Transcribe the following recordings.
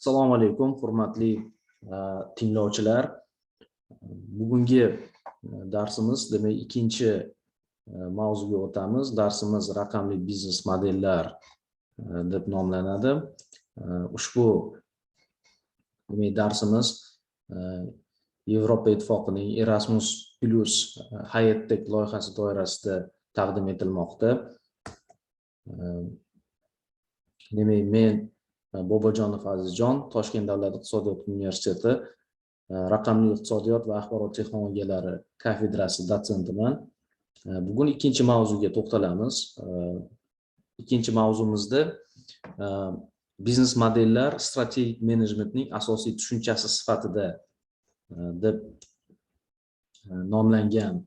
Assalomu alaykum, hurmatli tinglovchilar. Bugungi darsimiz, demak, ikkinchi mavzuga o'tamiz. Darsimiz raqamli biznes modellar deb nomlanadi. Ushbu darsimiz Yevropa Ittifoqining Erasmus Plus Hayatdek loyihasi doirasida taqdim etilmoqda. Demak, men Bobojonov Azizjon, Toshkent davlat iqtisodiyot universiteti raqamli iqtisodiyot va axborot texnologiyalari kafedrasi dotsentiman. Bugun ikkinchi mavzuga to'xtalamiz. Ikkinchi mavzumizda biznes modellar strategik menejmentning asosiy tushunchasi sifatida deb nomlangan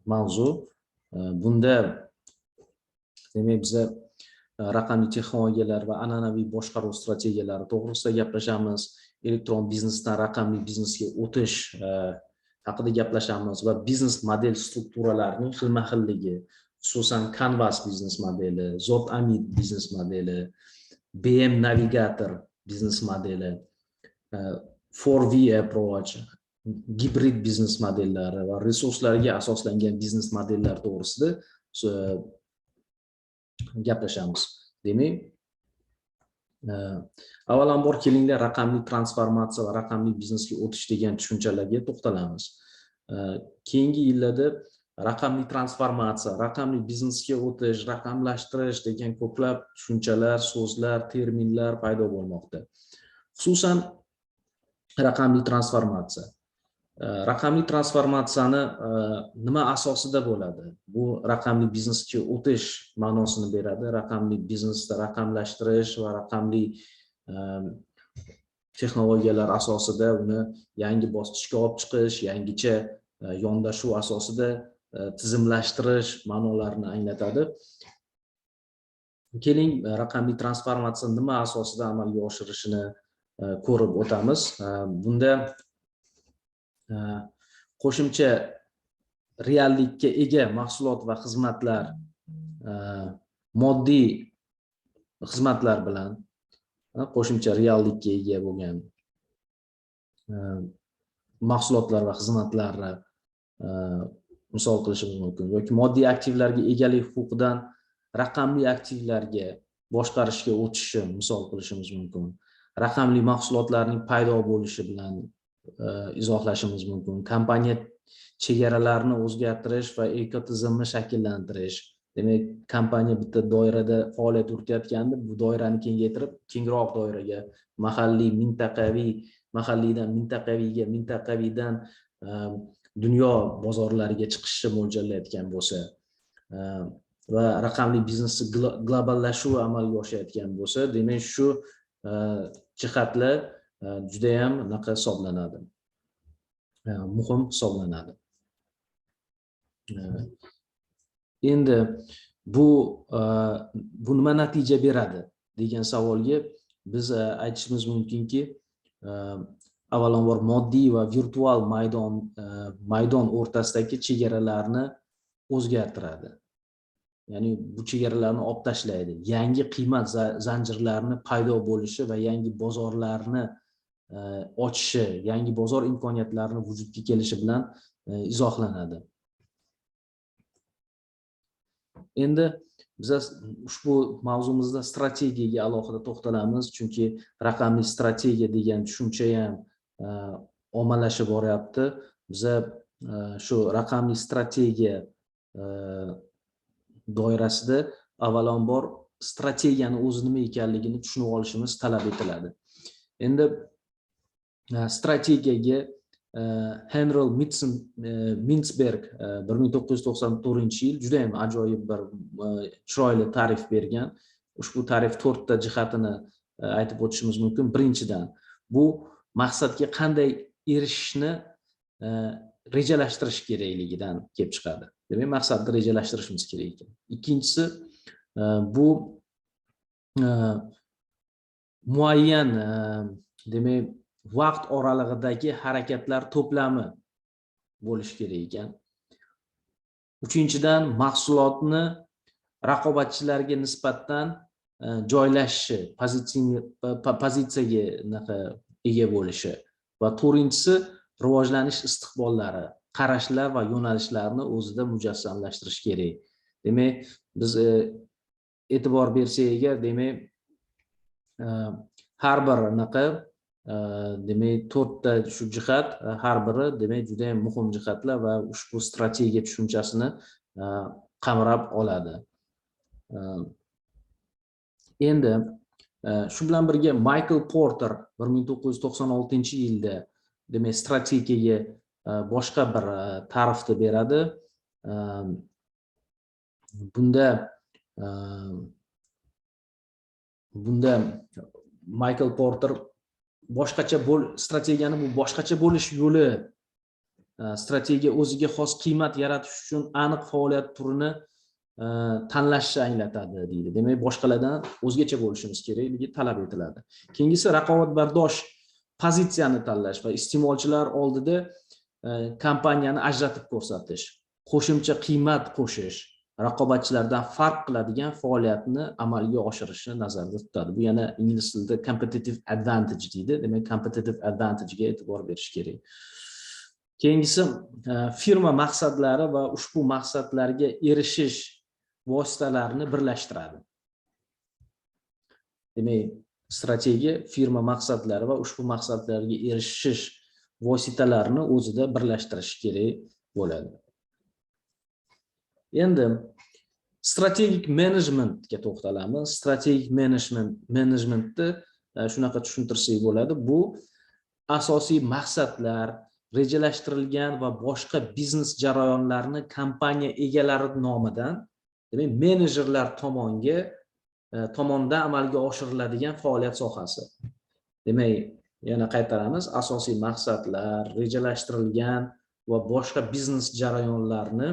mavzu. Bunda demak biz raqamli texnologiyalar va an'anaviy boshqaruv strategiyalari to'g'risida gaplashamiz. Elektron biznesdan raqamli biznesga o'tish haqida gaplashamiz va biznes model strukturalarining xilma-xilligi, xususan Canvas biznes modeli, Zotamid biznes modeli, BM Navigator biznes modeli, 4V approach, gibrid biznes modellari va resurslarga asoslangan biznes modellar to'g'risida gaplashamiz. Demak, avvalambor kelinglar raqamli transformatsiya va raqamli biznesga o'tish degan tushunchalarga to'xtalamiz. Keyingi yillarda raqamli transformatsiya, raqamli biznesga o'tish, raqamlashtirish degan ko'plab tushunchalar, so'zlar, terminlar paydo bo'lmoqda. Xususan raqamli transformatsiya. Raqamli transformatsiyani nima asosida bo'ladi? Bu raqamli biznesga o'tish ma'nosini beradi. Raqamli biznesda raqamlashtirish va raqamli texnologiyalar asosida uni yangi bosqichga olib chiqish, yangicha yondashuv asosida tizimlashtirish ma'nolarini anglatadi. Keling, raqamli transformatsiya nima asosida amalga oshirishini ko'rib o'tamiz. Bunda qo'shimcha reallikka ega mahsulot va xizmatlar, moddiy xizmatlar bilan qo'shimcha reallikka ega bo'lgan mahsulotlar va xizmatlarni misol qilishimiz mumkin yoki moddiy aktivlarga egalik huquqidan raqamli aktivlarga boshqarishga o'tishi misol qilishimiz mumkin. Raqamli mahsulotlarning paydo bo'lishi bilan izohlashimiz mumkin. Kompaniya chegaralarini o'zgartirish va ekotizimni shakllantirish. Demak, kompaniya bitta doirada faoliyat yuritayotganda, bu doirani kengaytirib, kengroq doiraga, mahalliydan mintaqaviyga, mintaqaviydan dunyo bozorlariga chiqishni mo'ljallayotgan bo'lsa va raqamli biznesni globallashuvi amalga oshayotgan bo'lsa, demak shu jihatlar juda ham naqa hisoblanadi. Muhim hisoblanadi. Endi bu nima natija beradi degan savolga biz aytishimiz mumkinki, avvalambor moddiy va virtual maydon o'rtasidagi chegaralarni o'zgartiradi. Ya'ni bu chegaralarni olib tashlaydi. Yangi qiymat zanjirlarini paydo bo'lishi va yangi bozorlarni ochishi, yangi bozor imkoniyatlarini vujudga kelishi bilan izohlanadi. Endi biz ushbu mavzumizda strategiyaga alohida to'xtalamiz, chunki raqamli strategiya degan tushuncha ham ommalashib boryapti. Biz shu raqamli strategiya doirasida avvalambor strategiyani o'zi nima ekanligini tushunib olishimiz talab etiladi. Endi strategiyaga Henry Mintzberg 1994-yil juda ham ajoyib bir chiroyli ta'rif bergan. Ushbu ta'rif 4 ta jihatini aytib o'tishimiz mumkin. Birinchidan, bu maqsadga qanday erishishni rejalashtirish kerakligidan kelib chiqadi. Demak, maqsadni rejalashtirishimiz kerak ekan. Ikkinchisi, bu muayyan demak vaqt oralig'idagi harakatlar to'plami bo'lishi kerak ekan. Uchinchidan, mahsulotni raqobatchilarga nisbatan joylashishi, pozitsiyaga ega bo'lishi va to'rtinchisi rivojlanish istiqbollari, qarashlar va yo'nalishlarni o'zida mujassamlashtirish kerak. Demak, biz e'tibor bersak agar, demak, har bir demak, 4 ta shu jihat, har biri demak juda ham muhim jihatlar va ushbu strategiya tushunchasini qamrab oladi. Endi shu bilan birga Michael Porter 1996-yilda demak strategiyaga boshqa bir ta'rifni beradi. Bunda Michael Porter strategiyani bu boshqacha bo'lish yo'li, strategiya o'ziga xos qiymat yaratish uchun aniq faoliyat turini tanlashni anglatadi deydi. Demak, boshqalardan o'zgacha bo'lishimiz kerakligi talab etiladi. Keyingisi raqobatbardosh pozitsiyani tanlash va iste'molchilar oldida kompaniyani ajratib ko'rsatish, qo'shimcha qiymat qo'shish, raqobatchilardan farq qiladigan faoliyatni amalga oshirishni nazarda tutadi. Bu yana ingliz tilida competitive advantage deydi. Demak, competitive advantage ga e'tibor berish kerak. Keyingisi firma maqsadlari va ushbu maqsadlarga erishish vositalarini birlashtiradi. Demak, strategiya firma maqsadlari va ushbu maqsadlarga erishish vositalarini o'zida birlashtirish kerak bo'ladi. Endi strategik menejmentga to'xtalamiz. Strategik menejmentni shunaqa tushuntirsak bo'ladi. Bu asosiy maqsadlar, rejalashtirilgan va boshqa biznes jarayonlarni kompaniya egalari nomidan, demak, menejerlar tomonidan amalga oshiriladigan faoliyat sohasi. Demak, yana qaytaramiz, asosiy maqsadlar, rejalashtirilgan va boshqa biznes jarayonlarni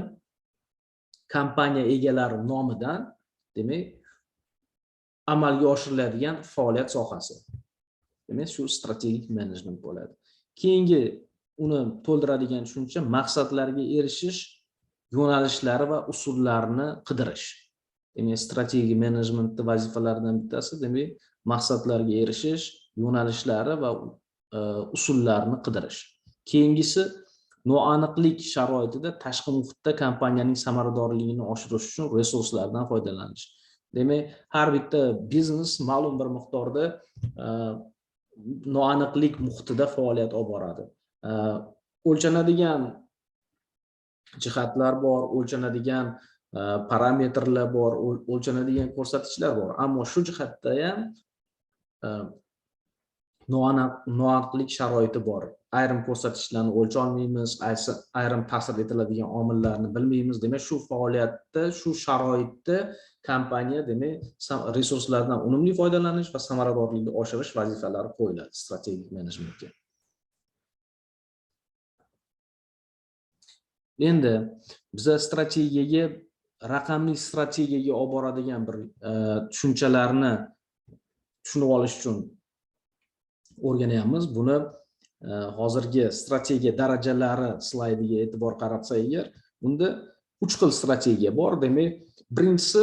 kompaniya egalari nomidan, demak, amalga oshiriladigan faoliyat sohasi. Demak, shu strategik menejment bo'ladi. Keyingi uni to'ldiradigan tushuncha maqsadlarga erishish yo'nalishlari va usullarini qidirish. Demak, strategik menejmentning vazifalaridan bittasi, demak, maqsadlarga erishish yo'nalishlari va usullarini qidirish. Keyingisi noaniqlik sharoitida tashqi muhitda kompaniyaning samaradorligini oshirish uchun resurslardan foydalanish. Demak, har bitta biznes ma'lum bir miqdorda noaniqlik muhitida faoliyat olib boradi. O'lchanadigan jihatlar bor, o'lchanadigan parametrlar bor, o'lchanadigan ko'rsatkichlar bor. Ammo shu jihatda ham noaniqlik sharoiti bor. Ayrim ko'rsatkichlarni o'lcha olmaymiz, ayrim ta'sir etiladigan omillarni bilmaymiz. Demak, shu faoliyatda, shu sharoitda kompaniya, demak, resurslardan unumli foydalanish va samaradorlikni oshirish vazifalari qo'yiladi strategik menejmentga. Endi biz strategiyaga, raqamli strategiyaga olib boradigan bir tushunchalarni tushunib olish uchun o'rganyapmiz. Buni hozirgi strategiya darajalari slaydiga e'tibor qaratsak agar, unda 3 xil strategiya bor. Demak, birinchisi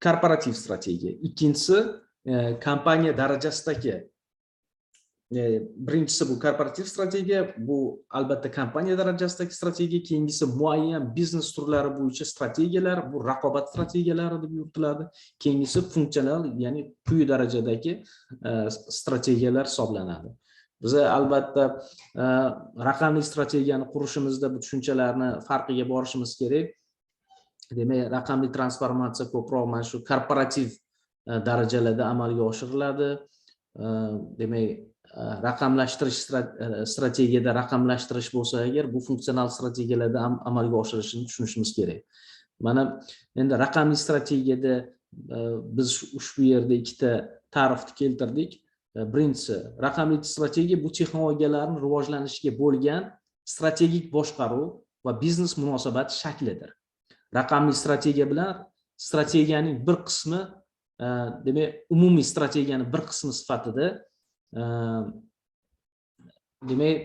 korporativ strategiya, ikkinchisi kompaniya darajasidagi. Birinchisi bu korporativ strategiya, bu albatta kompaniya darajasidagi strategiya, keyingisi muayyan biznes turlari bo'yicha strategiyalar, bu raqobat strategiyalari deb yuritiladi. Keyingisi funksional, ya'ni quyi darajadagi strategiyalar hisoblanadi. Biz albatta raqamli strategiyani qurishimizda bu tushunchalarni farqiga borishimiz kerak. Demak, raqamli transformatsiya ko'proq mana shu korporativ darajalarda amalga oshiriladi. Demak, raqamlashtirish strategiyada raqamlashtirish bo'lsa agar, bu funksional strategiyalarda amalga oshirishni tushunishimiz kerak. Mana endi raqamli strategiyada biz ushbu yerda ikkita ta'rifni keltirdik. Birinchisi, raqamli strategiya bu texnologiyalarning rivojlanishiga bo'lgan strategik boshqaruv va biznes munosabat shaklidir. Raqamli strategiya bilan strategiyaning bir qismi, demak, umumiy strategiyaning bir qismi sifatida demak,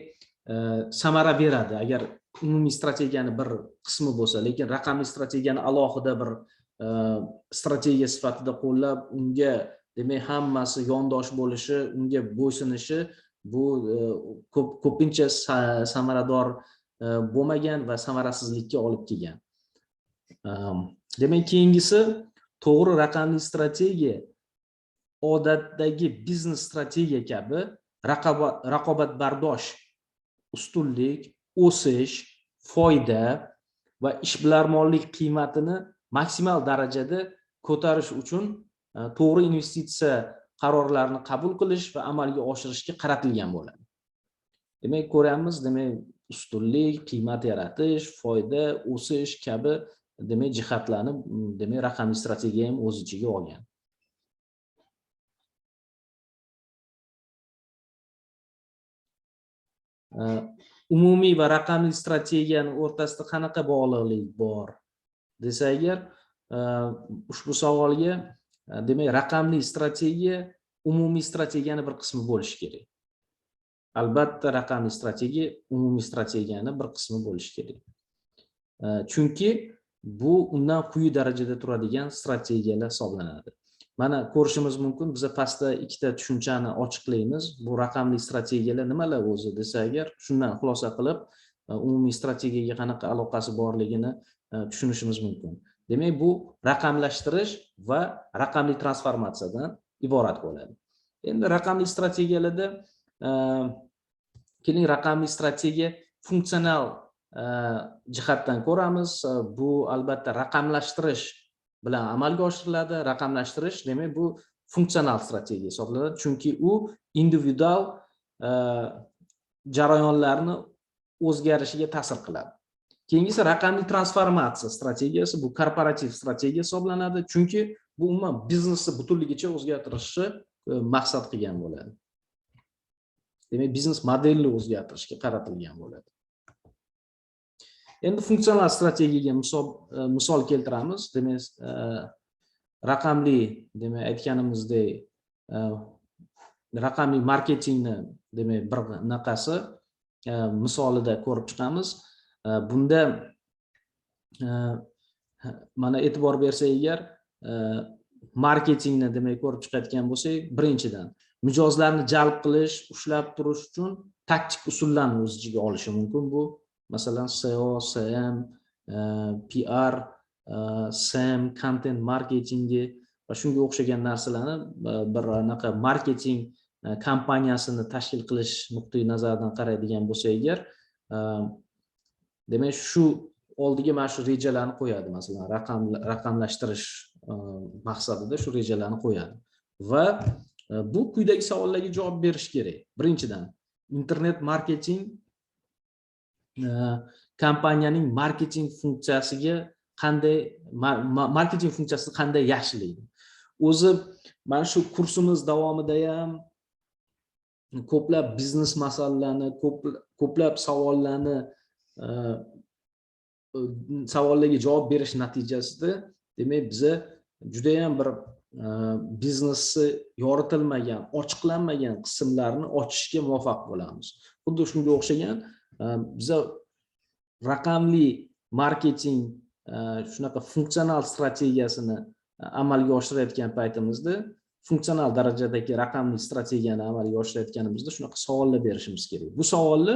samara beradi. Agar umumiy strategiyaning bir qismi bo'lsa, lekin raqamli strategiyani alohida bir strategiya sifatida qo'llab, unga demak hammasi yondosh bo'lishi, unga bo'ysunishi bu ko'pincha samarador bo'lmagan va samarasizlikka olib kelgan. Demak, keyingisi to'g'ri raqamli strategiya odatdagi biznes strategiya kabi raqobatbardosh, ustunlik, o'sish, foyda va ishbilarmonlik qiymatini maksimal darajada ko'tarish uchun to'g'ri investitsiya qarorlarini qabul qilish va amalga oshirishga qaratilgan bo'ladi. Demak, ko'ramiz, demak, ustunlik, qiymat yaratish, foyda, o'sish kabi demak jihatlarni demak raqamli strategiya ham o'z ichiga olgan. Umumiy va raqamli strategiyani o'rtasida qanaqa bog'liqlik bor desa agar, ushbu savolga demak raqamli strategiya umumiy strategiyani bir qismi bo'lishi kerak. Albatta raqamli strategiya umumiy strategiyani bir qismi bo'lishi kerak. Chunki bu undan quyi darajada turadigan strategiyalar hisoblanadi. Mana ko'rishimiz mumkin, biz pastda ikkita tushunchani ochiqlaymiz. Bu raqamli strategiyalar nimalar o'zi desa agar, shundan xulosa qilib umumiy strategiyaga qanaqa aloqasi borligini tushunishimiz mumkin. Demak, bu raqamlashtirish va raqamli transformatsiyadan iborat bo'ladi. Endi raqamli strategiyalarda keling raqamli strategiya funksional jihatdan ko'ramiz. Bu albatta raqamlashtirish bilan amalga oshiriladi. Raqamlashtirish demak bu funksional strategiya hisoblanadi, chunki u individual jarayonlarni o'zgarishiga ta'sir qiladi. Keyingisi raqamli transformatsiya strategiyasi, bu korporativ strategiya hisoblanadi, chunki bu umuman biznesni butunligicha o'zgartirishni maqsad qilgan bo'ladi. Demak, biznes modelini o'zgartirishga qaratilgan bo'ladi. Endi funksional strategiyaga misol keltiramiz. Demak, raqamli, demak aytganimizdek, raqamli marketingni demak bir naqasi misolida ko'rib chiqamiz. Bunda mana e'tibor bersak agar, marketingni demak ko'rib chiqayotgan bo'lsak, birinchidan mijozlarni jalb qilish, ushlab turish uchun taktik usullarni o'z ichiga olishi mumkin. Bu masalan SEO, SEM, PR, SEM, content marketingi va shunga o'xshagan narsalarni bir anaqa marketing kompaniyasini tashkil qilish nuqtai nazaridan qaraydigan bo'lsak agar, demak shu oldiga mana shu rejalarni qo'yadi. Masalan, raqamlashtirish maqsadida shu rejalarni qo'yadi va bu quyidagi savollarga javob berish kerak. Birinchidan, internet marketing kompaniyaning marketing funksiyasini qanday yaxshilaydi? O'zi mana shu kursimiz davomida ham ko'plab biznes masalalarni, ko'plab savollarga javob berish natijasida demak biz juda ham bir biznesni yoritilmagan, ochiqlanmagan qismlarni ochishga muvaffaq bo'lamiz. Xuddi shunga o'xshagan biz raqamli marketing shunaqa funksional strategiyasini amalga oshirayotgan paytimizda, funksional darajadagi raqamli strategiyani amalga oshirayotganimizda shunaqa savollar berishimiz kerak. Bu savolni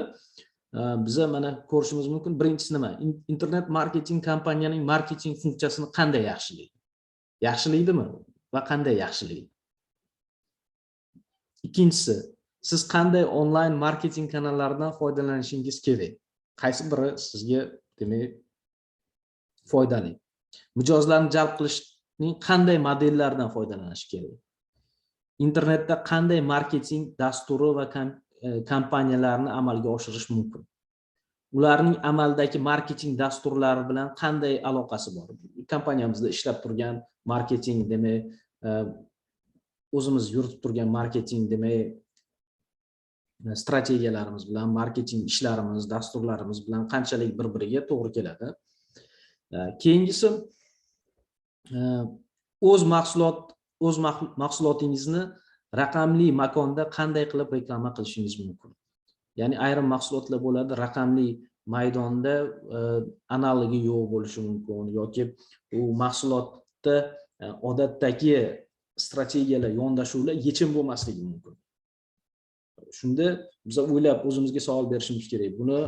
biz mana ko'rishimiz mumkin. Birinchisi nima? Internet marketing kompaniyaning marketing funksiyasini qanday yaxshilaydi? Yaxshilaydimi va qanday yaxshilaydi? Ikkinchisi, siz qanday onlayn marketing kanallaridan foydalanishingiz kerak? Qaysi biri sizga demak foydali? Mijozlarni jalb qilishning qanday modellaridan foydalanish kerak? Internetda qanday marketing dasturi va kampaniyalarni amalga oshirish mumkin? Ularning amaldagi marketing dasturlari bilan qanday aloqasi bor? Kompaniyamizda ishlab turgan marketing demak o'zimiz yuritib turgan marketing demak strategiyalarimiz bilan, marketing ishlarimiz, dasturlarimiz bilan qanchalik bir-biriga to'g'ri keladi. Keyingisi o'z mahsulotingizni raqamli makonda qanday qilib reklama qilishingiz mumkin? Ya'ni ayrim mahsulotlar bo'ladi, raqamli maydonda analogi yo'q bo'lishi mumkin yoki u mahsulot muhitda odatdagi strategiyalar, yondashuvlar yechim bo'lmasligi mumkin. Shunda biz o'ylab o'zimizga savol berishimiz kerak. Buni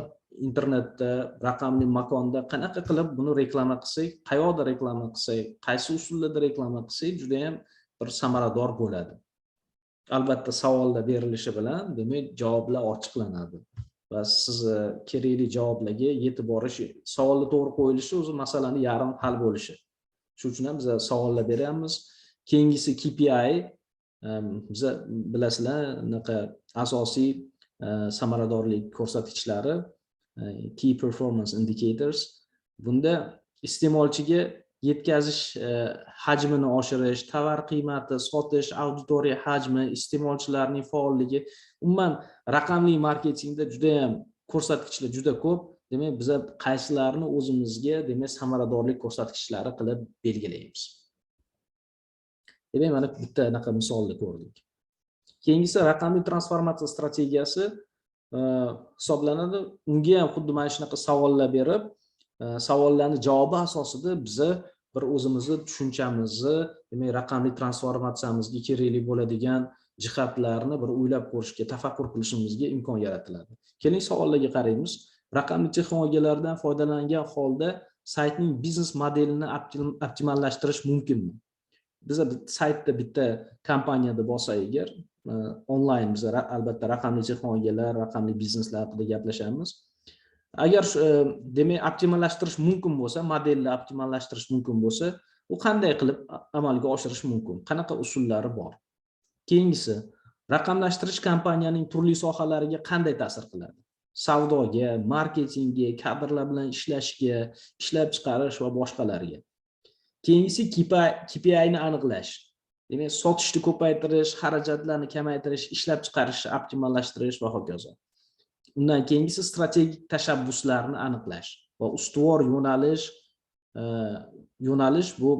internetda, raqamli makonda qanaqa qilib buni reklama qilsak, qayoqda reklama qilsak, qaysi usullarda reklama qilsak juda ham bir samarador bo'ladi. Albatta savollar berilishi bilan, demak, javoblar ochiqlanadi va siz kerakli javoblarga yetib borish, savollar to'g'ri qo'yilishi o'zi masalani yarim hal bo'lishi. Shuning uchun ham biz savollar beryapmiz. Keyingisi KPI, biz bilasizlar, asosiy samaradorlik ko'rsatkichlari, key performance indicators. Bunda iste'molchiga yetkazish hajmini oshirish, tovar qiymati, sotish, auditoriya hajmi, iste'molchilarning faolligi, umuman raqamli marketingda juda ham ko'rsatkichlar juda ko'p. Demak, biz qaysilarini o'zimizga, demak, samaradorlik ko'rsatkichlari qilib belgilaymiz. Demak, mana bitta anaqa misolni ko'rdik. Keyingisi raqamli transformatsiya strategiyasi hisoblanadi. Unga ham xuddi mana shunaqa savollar berib, savollarning javobi asosida biz bir o'zimizni tushunchamizni, demak, raqamli transformatsiyamizga kerakli bo'ladigan jihatlarni bir o'ylab ko'rishga, tafakkur qilishimizga imkon yaratiladi. Keling, savollarga qaraymiz. Raqamli texnologiyalardan foydalangan holda saytning biznes modelini optimallashtirish mumkinmi? Biz saytda bitta kompaniyada bo'lsa agar, onlayn biz albatta raqamli texnologiyalar, raqamli bizneslar haqida gaplashamiz. Agar demak optimallashtirish mumkin bo'lsa, modelni optimallashtirish mumkin bo'lsa, u qanday qilib amalga oshirish mumkin? Qanaqa usullari bor? Keyingisi, raqamlashtirish kompaniyaning turli sohalariga qanday ta'sir qiladi? Savdoga, marketingga, kadrlar bilan ishlashga, ishlab chiqarish va boshqalarga. Keyingisi KPI ni aniqlash. Demak, sotishni ko'paytirish, xarajatlarni kamaytirish, ishlab chiqarishni optimallashtirish va hokazo. Undan keyingisi strategik tashabbuslarni aniqlash va ustuvor yo'nalish bu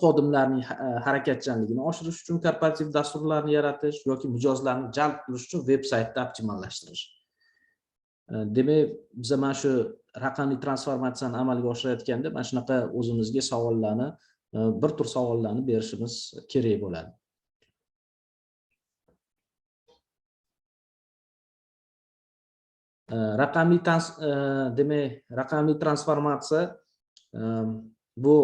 xodimlarning harakatchanligini oshirish uchun korporativ dasturlarni yaratish yoki mijozlarni jalb qilish uchun veb-saytni optimallashtirish. Demak, biz mana shu raqamli transformatsiyani amalga oshirayotganda mana shunaqa o'zimizga savollarni, bir tur savollarni berishimiz kerak bo'ladi. Raqamli transformatsiya bu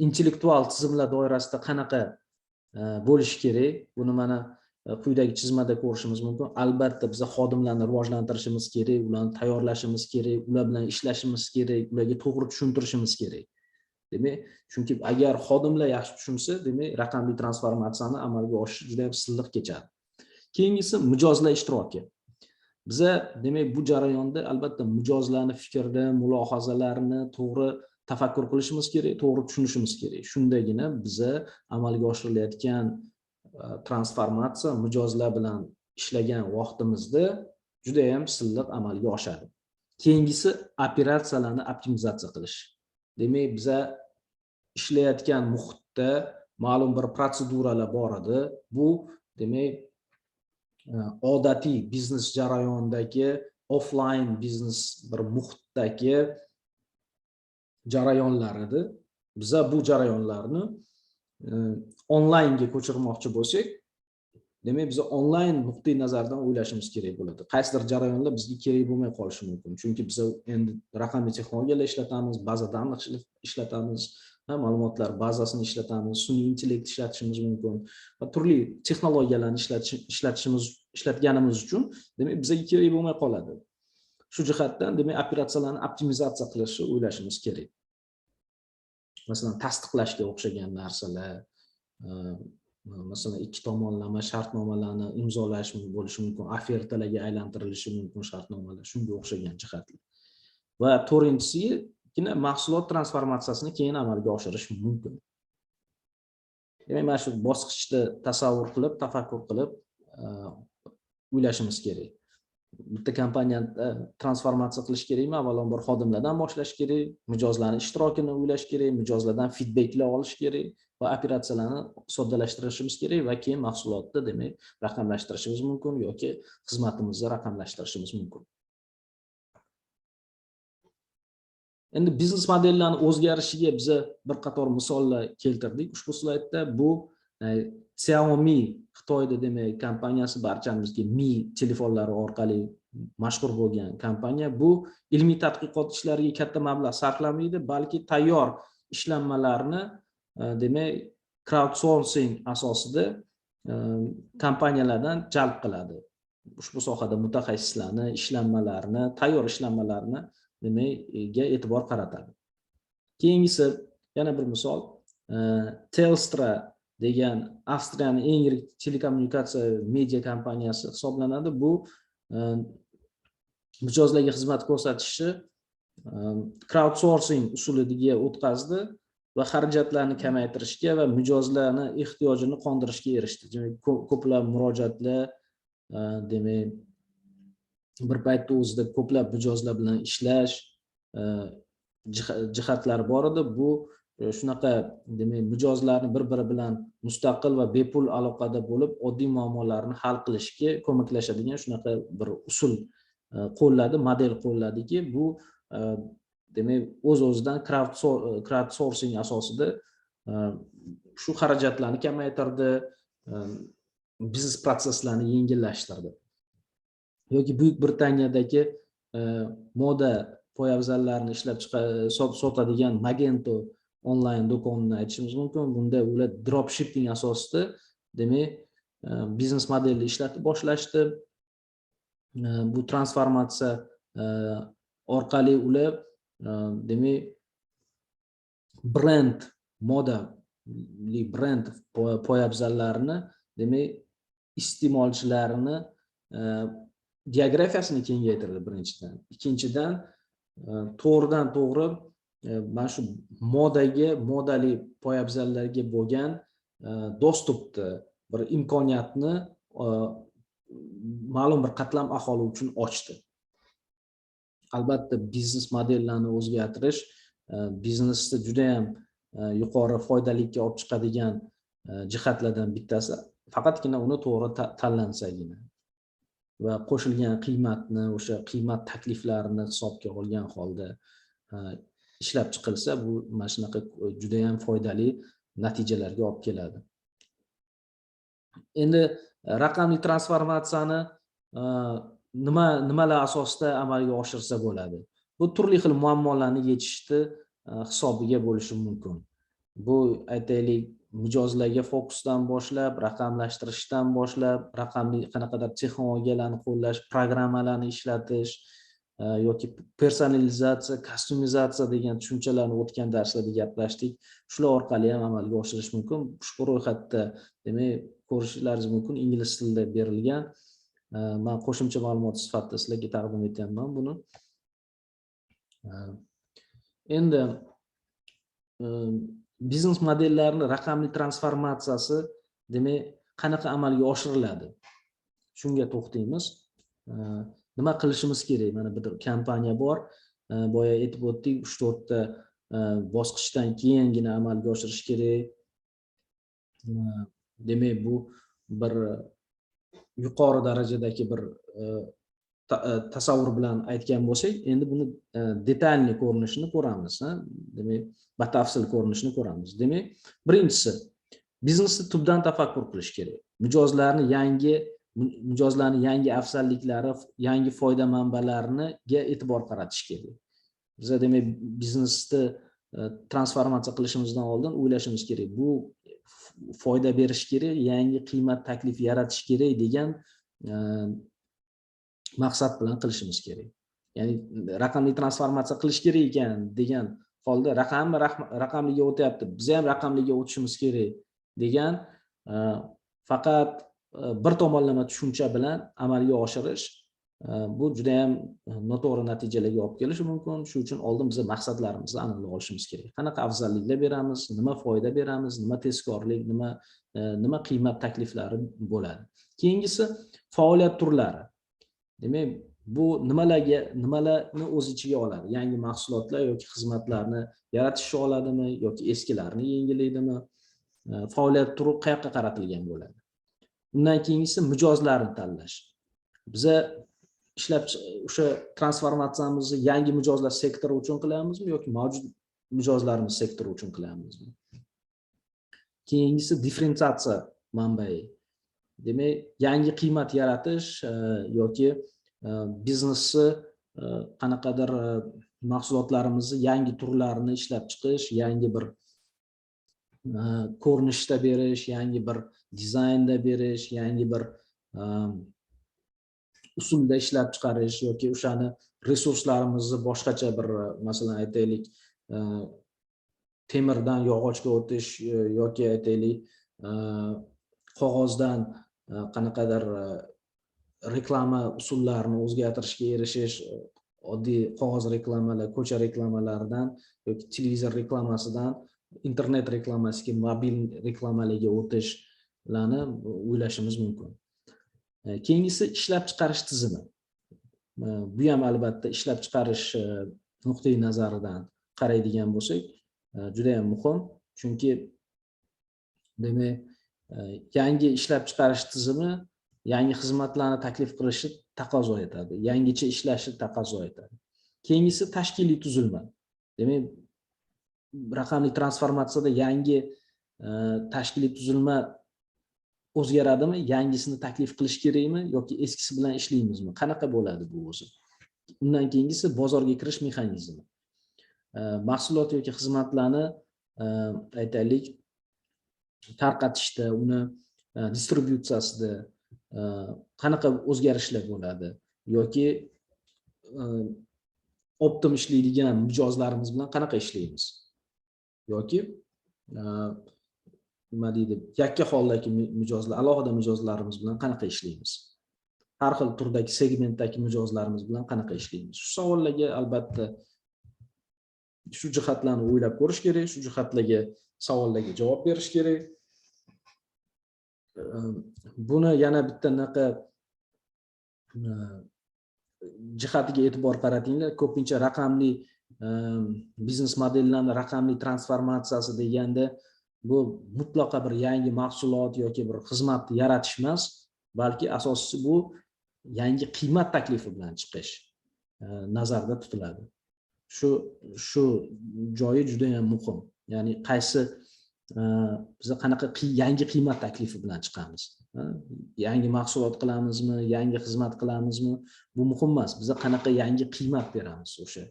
intellektual tizimlar doirasida qanaqa bo'lishi kerak? Buni mana quyidagi chizmada ko'rishimiz mumkin. Albatta biz xodimlarni rivojlantirishimiz kerak, ularni tayyorlashimiz kerak, ular bilan ishlashimiz kerak, ularga to'g'ri tushuntirishimiz kerak. Demak, chunki agar xodimlar yaxshi tushunsa, demak, raqamli transformatsiyani amalga oshirish juda ham silliq kechadi. Keyingisi mijozlar ishtiroki. Biz demak bu jarayonda albatta mijozlarning fikrini, mulohazalarini to'g'ri tafakkur qilishimiz kerak, to'g'ri tushunishimiz kerak. Shundagina biz amalga oshirilayotgan transformatsiya mijozlar bilan ishlagan vaqtimizda juda ham silliq amalga oshadi. Keyingisi operatsiyalarni optimizatsiya qilish. Demak, biz ishlayotgan muhitda ma'lum bir protseduralar bor edi. Bu demak odatiy biznes jarayonidagi offline biznes bir muhitdagi jarayonlar edi. Biz bu jarayonlarni onlaynga ko'chirmoqchi bo'lsak, demak biz onlayn nuqtai nazardan o'ylashimiz kerak bo'ladi. Qaysidir jarayonlar bizga kerak bo'lmay qolishi mumkin. Chunki biz endi raqamli texnologiyalar ishlatamiz, baza danliq ishlatamiz, ma'lumotlar bazasini ishlatamiz, sun'iy intellekt ishlatishimiz mumkin va turli texnologiyalarni ishlatganimiz uchun demak bizga kerak bo'lmay qoladi. Shu jihatdan demak operatsiyalarni optimizatsiya qilishni o'ylashimiz kerak. Masalan, tasdiqlashga o'xshagan narsalar, masalan, ikki tomonlama shartnomalarni imzolash bo'lishi mumkin, ofertalarga aylantirilishi mumkin shartnomalar, shunga o'xshagan jihatlar. Va to'rtinchisi mahsulot transformatsiyasini keyin amalga oshirish mumkin. Demak, mana shu bosqichni tasavvur qilib, tafakkur qilib o'ylashimiz kerak. Bitta kompaniyani transformatsiya qilish kerakmi? Avvalambor xodimlardan boshlash kerak, mijozlarning ishtirokini o'ylash kerak, mijozlardan feedbacklar olish kerak va operatsiyalarni soddalashtirishimiz kerak va keyin mahsulotni demak raqamlashtirishimiz mumkin yoki xizmatimizni raqamlashtirishimiz mumkin. Endi biznes modellarning o'zgarishiga biz bir qator misollar keltirdik ushbu slaydda. Bu Xiaomi Xitoyda demak kompaniyasi, barchamizga Mi telefonlari orqali mashhur bo'lgan kompaniya. Bu ilmiy tadqiqot ishlariga katta mablag' sarflamaydi, balki tayyor ishlanmalarni demak crowdsourcing asosida kompaniyalardan jalb qiladi. Ushbu sohada mutaxassislarni, ishlanmalarni, tayyor ishlanmalarni nimaga e'tibor qaratadi. Keyingisi yana bir misol, Telstra degan Avstriyaning eng yirik telekommunikatsiya media kompaniyasi hisoblanadi. Bu mijozlarga xizmat ko'rsatishni crowdsourcing usuliga o'tkazdi va xarajatlarni kamaytirishga va mijozlarning ehtiyojini qondirishga erishdi. Demak, ko'plab murojaatlar, demak, bir paytda o'zida ko'plab mijozlar bilan ishlash jihatlari bor edi. Bu shunaqa demak mijozlarni bir-biri bilan mustaqil va bepul aloqada bo'lib, oddiy muammolarni hal qilishga ko'maklashadigan shunaqa bir usul qo'lladi, model qo'lladiki, bu demak o'z-o'zidan crowdsourcing asosida shu xarajatlarni kamaytirdi, biznes proseslarni yengillashtirdi. Yoki Buyuk Britaniyadagi moda poyabzallarini ishlab sotadigan Magento onlayn do'konini aytishimiz mumkin. Bunda ular dropshipping asosida demak biznes modelni ishlatib boshlashdi. Bu transformatsiya orqali ular demak brend poyabzallarini demak iste'molchilarini geografiyasini kengaytirdi birinchidan. Ikkinchidan to'g'ridan to'g'ri mana shu modali poyabzallarga bo'lgan dostupni bir imkoniyatni ma'lum bir qatlam aholi uchun ochdi. Albatta biznes modellarni o'zgartirish biznesda juda ham yuqori foydalikka olib chiqadigan jihatlardan bittasi. Faqatgina uni to'g'ri tanlansagina va qo'shilgan qiymatni, o'sha qiymat takliflarini hisobga olgan holda ishlab chiqilsa, bu mana shunaqa juda ham foydali natijalarga olib keladi. Endi raqamli transformatsiyani nimalar asosida amalga oshirsa bo'ladi? Bu turli xil muammolarni yechishni hisobiga bo'lishi mumkin. Bu aytaylik, mijozlarga fokusdan boshlab, raqamlashtirishdan boshlab, raqamli qanaqadir texnologiyalarni qo'llash, programmalarni ishlatish yoki personalizatsiya, kustomizatsiya degan tushunchalarni o'tgan darslarda gaplashdik. Shular orqali ham amalga oshirish mumkin. Ushbu ro'yxatda demak ko'rishlaringiz mumkin, ingliz tilida berilgan. Men qo'shimcha ma'lumot sifatida sizlarga taqdim etyapman buni. Endi biznes modellarini raqamli transformatsiyasi demak qanaqa amalga oshiriladi? Shunga to'xtaymiz. Nima qilishimiz kerak? Mana bir kompaniya bor. Boya aytib o'tdik, 3-4 ta bosqichdan keyingina amalga oshirish kerak. Demak, bu bir yuqori darajadagi bir tasavvur bilan aytgan bo'lsak, endi buni detalniy ko'rinishini ko'ramiz, demak, batafsil ko'rinishini ko'ramiz. Demak, birinchisi, biznesni tubdan tafakkur qilish kerak. Mijozlarning yangi afzalliklari, yangi foyda manbalariga e'tibor qaratish kerak. Biz demak biznesni transformatsiya qilishimizdan oldin o'ylashimiz kerak. Bu foyda berish kerak, yangi qiymat taklif yaratish kerak degan maqsad bilan qilishimiz kerak. Ya'ni raqamli transformatsiya qilish kerak ekan degan holda raqamliga o'tyapti, biz ham raqamliga o'tishimiz kerak degan faqat bir tomonlama tushuncha bilan amalga oshirish bu juda ham noto'g'ri natijalarga olib kelishi mumkin. Shuning uchun oldin biz maqsadlarimizni aniqlab olishimiz kerak. Qanaqa afzalliklar beramiz, nima foyda beramiz, nima tezkorlik, nima qiymat takliflari bo'ladi. Keyingisi faoliyat turlari. Demak, bu nimalarni o'z ichiga oladi? Yangi mahsulotlar yoki xizmatlarni yaratishni oladimi yoki eskilarni yengillaydimi? Faoliyat turi qayerga qaratilgan bo'ladi? Undan keyingisi mijozlarni tanlash. Biza o'sha transformatsiyamizni yangi mijozlar sektori uchun qilamizmi yoki mavjud mijozlarimiz sektori uchun qilamizmi? Keyingisi differensiatsiya manbai. Demak, yangi qiymat yaratish yoki biznesni qanaqadir mahsulotlarimizni yangi turlarini ishlab chiqish, yangi bir ko'rinishda berish, yangi bir dizaynda berish, yangi bir usulda ishlab chiqarish yoki o'shani resurslarimizni boshqacha bir masalan aytaylik temirdan yog'ochga o'tish yoki aytaylik qog'ozdan qanaqadir reklama usullarini o'zgartirishga erishish, oddiy qog'oz reklamalar, ko'cha reklamalaridan yoki televizor reklamasidan internet reklamasiga, mobil reklamalarga o'tishlarni o'ylashimiz mumkin. Keyingisi ishlab chiqarish tizimi. Bu ham albatta ishlab chiqarish nuqtai nazaridan qaraydigan bo'lsak, juda ham muhim. Chunki demak, yangi ishlab chiqarish tizimi yangi xizmatlarni taklif qilishi taqozo etadi, yangicha ishlashi taqozo etadi. Keyingisi tashkiliy tuzilma. Demak, raqamli transformatsiyada yangi tashkiliy tuzilma o'zgaradimi? Yangisini taklif qilish kerakmi yoki eskisi bilan ishlaymizmi? Qanaqa bo'ladi bu o'zi? Undan keyingisi bozorga kirish mexanizmi. Mahsulot yoki xizmatlarni aytaylik tarqatishda, uni distributsiyasida qanaqa o'zgarishlar bo'ladi yoki optim ishlaydigan mijozlarimiz bilan qanaqa ishlaymiz yoki nima deydi, yakka holdagi mijozlar, alohida mijozlarimiz bilan qanaqa ishlaymiz, har xil turdagi segmentdagi mijozlarimiz bilan qanaqa ishlaymiz. Shu savollarga albatta shu jihatlarni o'ylab ko'rish kerak, shu jihatlarga savollarga javob berish kerak. Buni yana bitta naqa jihatiga e'tibor qaratinglar. Ko'pincha raqamli biznes modellarni raqamli transformatsiyasi deganda bu mutlaqo bir yangi mahsulot yoki bir xizmatni yaratish emas, balki asosiysi bu yangi qiymat taklifi bilan chiqish nazarda tutiladi. Shu joyi juda ham muhim. Ya'ni qaysi biz qanaqa yangi qiymat taklifi bilan chiqamiz? Yangi mahsulot qilamizmi, yangi xizmat qilamizmi? Bu muhim emas. Biz qanaqa yangi qiymat beramiz o'sha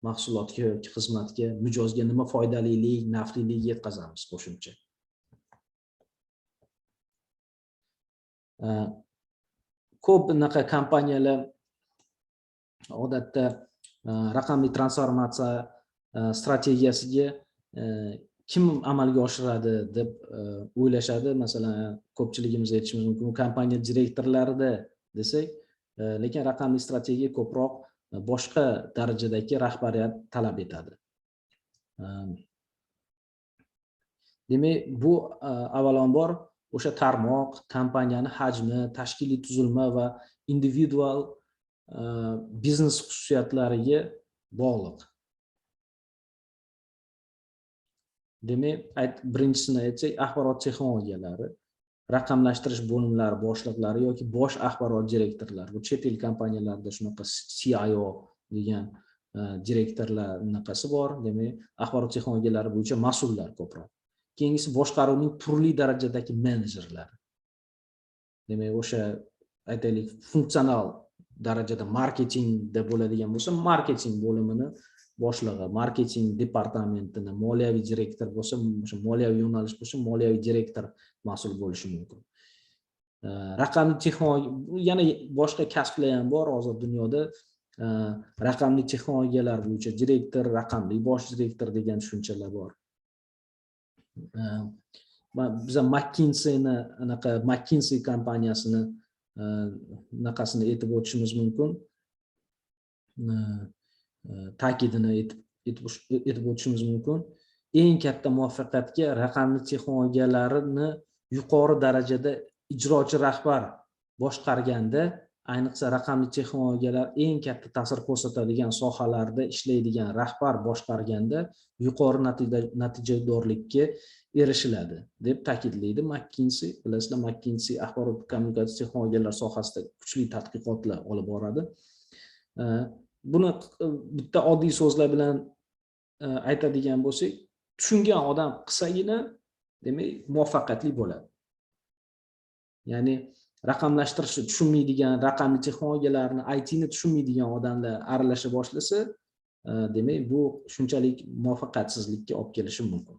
mahsulotga yoki xizmatga, mijozga nima foydalilik, naflilik yetkazamiz qo'shimcha. Ko'p bunaqa kompaniyalar odatda raqamli transformatsiya strategiyasiga kim amalga oshiradi deb o'ylashadi. Masalan, ko'pchiligimiz aytishimiz mumkin, kompaniya direktorlarida desak, lekin raqamli strategiya ko'proq boshqa darajadagi rahbariyat talab etadi. Demak, bu avvalambor o'sha tarmoq, kompaniyani hajmi, tashkiliy tuzilma va individual biznes xususiyatlariga bog'liq. Demak, birinchisini aytsak, axborot texnologiyalari, raqamlashtirish bo'limlari boshliqlari yoki bosh axborot direktorlari. Bu chet el kompaniyalarida shunaqa CIO degan direktorlar bunaqasi bor. Demak, axborot texnologiyalari bo'yicha mas'ullar ko'proq. Keyingisi boshqaruvning turli darajadagi menejerlar. Demak, o'sha aytaylik funksional darajada marketingda bo'ladigan bo'lsa, marketing bo'limini boshlig'i, marketing departamentini, moliyaviy direktor bo'lsa, o'sha moliyaviy yo'nalish bo'lsa, moliyaviy direktor mas'ul bo'lishi mumkin. Raqamli texnologiya, yana boshqa kasblar ham bor hozir dunyoda. Raqamli texnologiyalar bo'yicha direktor, raqamli bosh direktor degan tushunchalar bor. Biz McKinseyni, anaqa McKinsey kompaniyasini naqasini aytib o'tishimiz mumkin. Ta'kidini aytib o'tishimiz mumkin. Eng katta muvaffaqiyatga raqamli texnologiyalarni yuqori darajada ijrochi rahbar boshqarganda, ayniqsa raqamli texnologiyalar eng katta ta'sir ko'rsatadigan sohalarda ishlaydigan rahbar boshqarganda yuqori natijadorlikka erishiladi deb ta'kidlaydi McKinsey. Bilasizlar, McKinsey axborot kommunikatsiya texnologiyalari sohasida kuchli tadqiqotlar olib boradi. Buni bitta oddiy so'zlar bilan aytadigan bo'lsak, tushungan odam qilsagina, demak, muvaffaqiyatli bo'ladi. Ya'ni raqamlashtirishni tushunmaydigan, raqamli texnologiyalarni, IT ni tushunmaydigan odamlar aralasha boshlasa, demak, bu shunchalik muvaffaqiyatsizlikka olib kelishi mumkin.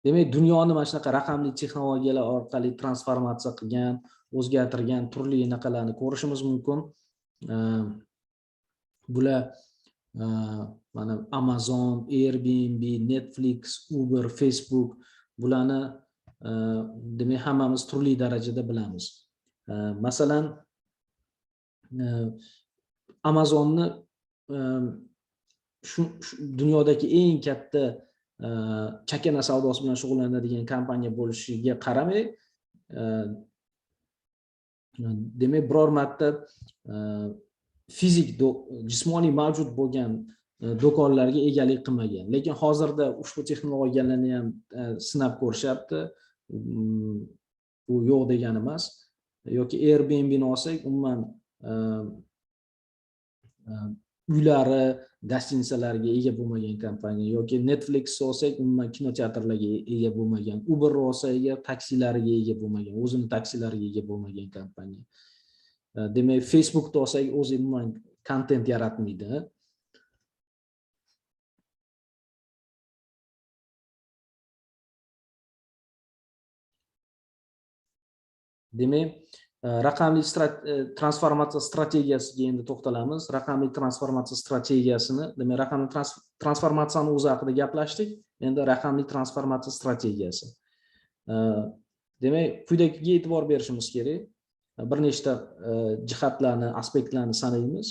Demak, dunyoni mana shunaqa raqamli texnologiyalar orqali transformatsiya qilgan, o'zgartirgan turli naqalarni ko'rishimiz mumkin. Bular mana Amazon, Airbnb, Netflix, Uber, Facebook, bularni demak hammamiz turli darajada bilamiz. Masalan, Amazonni shu dunyodagi eng katta chakana savdosi bilan shug'ullanadigan kompaniya bo'lishiga qaramay, demak, biror marta fizik jismoniy mavjud bo'lgan do'konlarga egalik qilmagan. Lekin hozirda ushbu texnologiyalarni ham sinab ko'rishyapti. Bu yo'q degani emas. Yoki Airbnb ni olsak, umuman uylari, gostinitsalarga ega bo'lmagan kompaniya, yoki Netflix olsak, umuman kinoteatrlarga ega bo'lmagan, Uber olsak, taksilariga ega bo'lmagan, o'zini taksilariga ega bo'lmagan kompaniya. Demak, Facebook da olsak, o'zi umuman kontent yaratmaydi. Demak, raqamli transformatsiya strategiyasiga endi to'xtalamiz. Raqamli transformatsiya strategiyasini, demak, raqamli transformatsiyani o'zi haqida gaplashdik. Endi raqamli transformatsiya strategiyasi. Demak, quyidagiga e'tibor berishimiz kerak. Bir nechta jihatlarni, aspektlarni sanaymiz.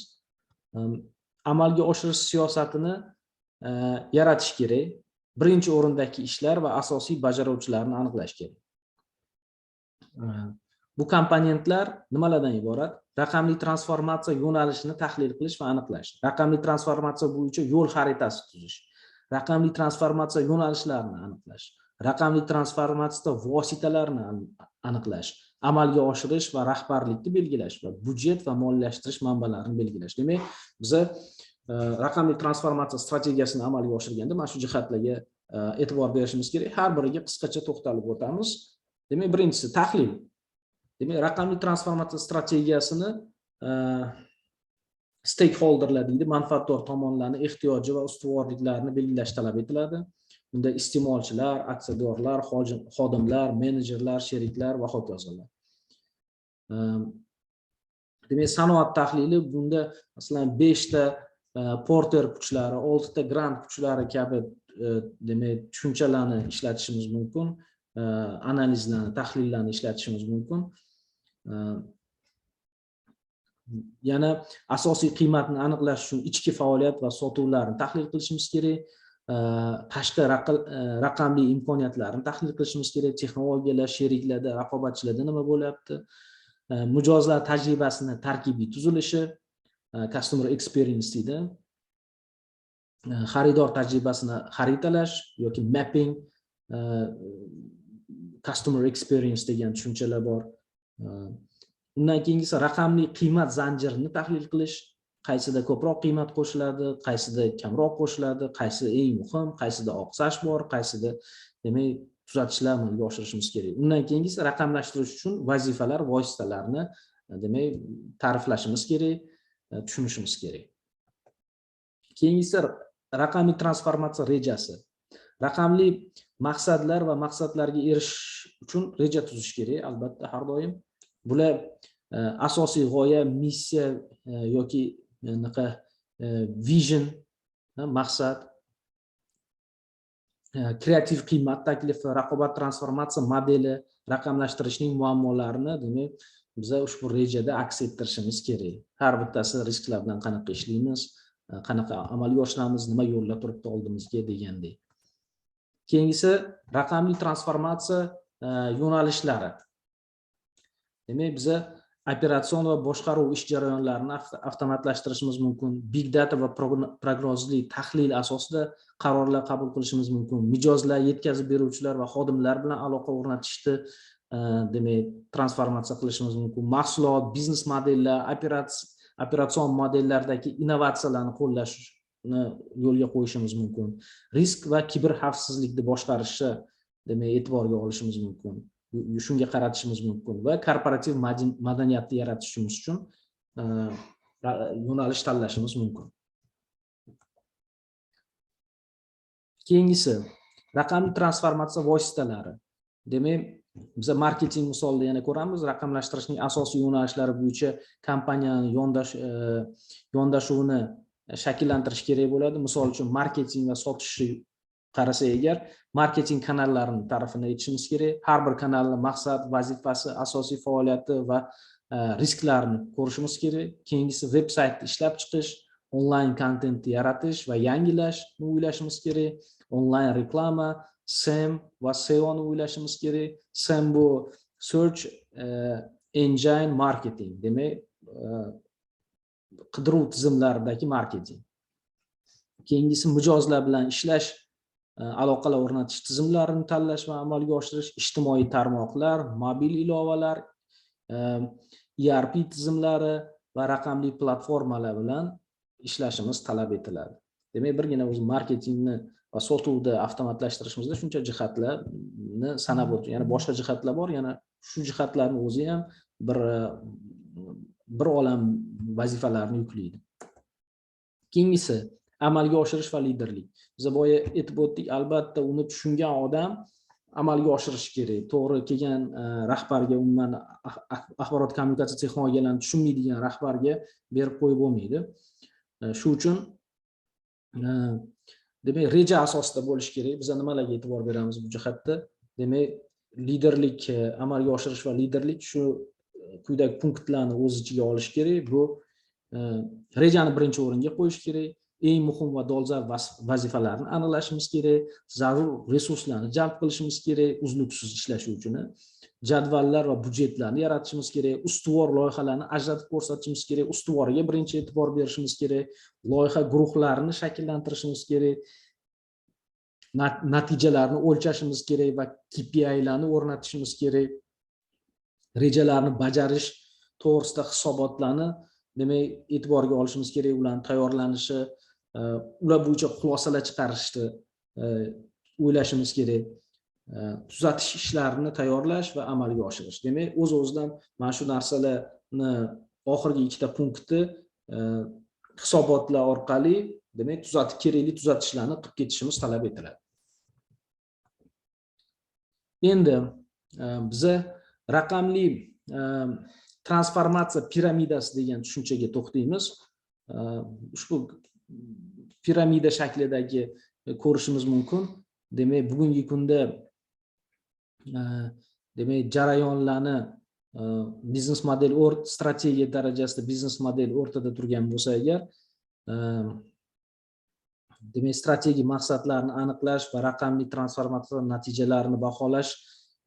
Amalga oshirish siyosatini yaratish kerak. Birinchi o'rindagi ishlar va asosiy bajaruvchilarni aniqlash kerak. Bu komponentlar nimalardan iborat? Raqamli transformatsiya yo'nalishini tahlil qilish va aniqlash. Raqamli transformatsiya bo'yicha yo'l xaritasi tuzish. Raqamli transformatsiya yo'nalishlarini aniqlash. Raqamli transformatsiya vositalarini aniqlash. Amalga oshirish va rahbarlikni belgilash va budjet va moliyalashtirish manbalarini belgilash. Demak, biz raqamli transformatsiya strategiyasini amalga oshirganda mana shu jihatlarga e'tibor berishimiz kerak. Har biriga qisqacha to'xtalib o'tamiz. Demak, birinchisi tahlil. Demak, raqamli transformatsiya strategiyasini stakeholderlar deydi, manfaatdor tomonlarning ehtiyoji va ustuvorliklarini belgilash talab etiladi. Bunda iste'molchilar, aksiyadorlar, xodimlar, menejerlar, sheriklar va hokazolar. Demak, sanoat tahlili bunda masalan 5 ta Porter kuchlari, 6 ta Grant kuchlari kabi demak tushunchalarni ishlatishimiz mumkin, analizlarni, tahlillarni ishlatishimiz mumkin. Yana asosiy qiymatni aniqlash uchun ichki faoliyat va sotuvlarni tahlil qilishimiz kerak. Tashqi raqamli imkoniyatlarni tahlil qilishimiz kerak. Texnologiyalar, sheriklarda, raqobatchilarda nima bo'lyapti? Mijozlar tajribasini tarkibiy tuzilishi, customer experience deydi. Xaridor tajribasini xaritalash yoki mapping, customer experience degan tushunchalar bor. Undan keyingisi raqamli qiymat zanjirini tahlil qilish, qaysida ko'proq qiymat qo'shiladi, qaysida kamroq qo'shiladi, qaysi eng muhim, qaysida oqsash bor, qaysida demak tuzatishlar amalga oshirishimiz kerak. Undan keyingisi raqamlashtirish uchun vazifalar, vositalarni demak ta'riflashimiz kerak, tushunishimiz kerak. Keyingisi raqamli transformatsiya rejasi. Raqamli maqsadlar va maqsadlarga erishish uchun reja tuzish kerak, albatta har doim. Bular asosiy g'oya, missiya yoki vision, maqsad, kreativ qiymat taklifi, raqobat transformatsiya modeli, raqamlashtirishning muammolarini demak biz ushbu rejada aks ettirishimiz kerak. Har bittasi risklar bilan qanaqa ishlaymiz, qanaqa amalga oshiramiz, nima yo'llar turibdi oldimizga degandek. Keyingisi raqamli transformatsiya yo'nalishlari. Demak, biz operatsion va boshqaruv ish jarayonlarini avtomatlashtirishimiz mumkin. Big data va prognozli tahlil asosida qarorlar qabul qilishimiz mumkin. Mijozlar, yetkazib beruvchilar va xodimlar bilan aloqa o'rnatishni demak transformatsiya qilishimiz mumkin. Mahsulot, biznes modellar, operatsion modellardagi innovatsiyalarni qo'llashni yo'lga qo'yishimiz mumkin. Risk va kiber xavfsizlikni boshqarishni demak e'tiborga olishimiz mumkin. Shunga qaratishimiz mumkin va korporativ madaniyatni yaratishimiz uchun yo'nalish tanlashimiz mumkin. Keyingisi raqamli transformatsiya vositalari. Demak, biz marketing misolida yana ko'ramiz. Raqamlashtirishning asosiy yo'nalishlari bo'yicha kompaniyani yondashuvini shakllantirish kerak bo'ladi. Misol uchun marketing va sotishni qarasa agar, marketing kanallarini ta'rifini aytishimiz kerak. Har bir kanalning maqsad, vazifasi, asosiy faoliyati va risklarini ko'rishimiz kerak. Keyingisi veb-saytni ishlab chiqish, onlayn kontentni yaratish va yangilashni o'ylashimiz kerak. Onlayn reklama, SEM va SEO ni o'ylashimiz kerak. SEM bu Search Engine Marketing, demak qidiruv tizimlaridagi marketing. Keyingisi mijozlar bilan ishlash, aloqalar o'rnatish tizimlarini tanlash va amalga oshirish, ijtimoiy tarmoqlar, mobil ilovalar, ERP tizimlari va raqamli platformalar bilan ishlashimiz talab etiladi. Demak, birgina o'zi marketingni va sotuvni avtomatlashtirishimizda shuncha jihatlarni sanab o'tdik. Yana boshqa jihatlar bor, yana shu jihatlarning o'zi ham bir olam vazifalarni yuklaydi. Keyingisi amalga oshirish va liderlik. Biz boya aytib o'tdik, albatta uni tushungan odam amalga oshirish kerak. To'g'ri kelgan rahbarga, umuman axborot kommunikatsiya texnologiyalarini tushunmaydigan rahbarga berib qo'yib bo'lmaydi. Shu uchun demak reja asosida bo'lish kerak. Biz nimalarga e'tibor beramiz bu jihatda? Demak, liderlik, amalga oshirish va liderlik shu quyidagi punktlarni o'z ichiga olish kerak. Bu rejani birinchi o'ringa qo'yish kerak. Eng muhim va dolzarb vazifalarni aniqlashimiz kerak. Zarur resurslarni jalb qilishimiz kerak uzluksiz ishlash uchun. Jadvallar va budjetlarni yaratishimiz kerak. Ustuvor loyihalarni ajratib ko'rsatishimiz kerak. Ustuvoriga birinchi e'tibor berishimiz kerak. Loyiha guruhlarini shakllantirishimiz kerak. Natijalarni o'lchashimiz kerak va KPIlarni o'rnatishimiz kerak. Rejalarni bajarish to'g'risida hisobotlarni demak e'tiborga olishimiz kerak. Ularning tayyorlanishi, ular bo'yicha xulosalar chiqarishni o'ylashimiz kerak. Tuzatish ishlarini tayyorlash va amalga oshirish. Demak, o'z-o'zidan mana shu narsalarni oxirgi ikkita punkti hisobotlar orqali demak kerakli tuzatishlarni qilib ketishimiz talab etiladi. Endi biza raqamli transformatsiya piramidasi degan tushunchaga to'xtaymiz. Ushbu piramida shaklidagi ko'rishimiz mumkin. Demak, bugungi kunda demak jarayonlarni biznes model strategiya darajasida biznes model o'rtada turgan bo'lsa agar, demak strategik maqsadlarni aniqlash va raqamli transformatsiya natijalarini baholash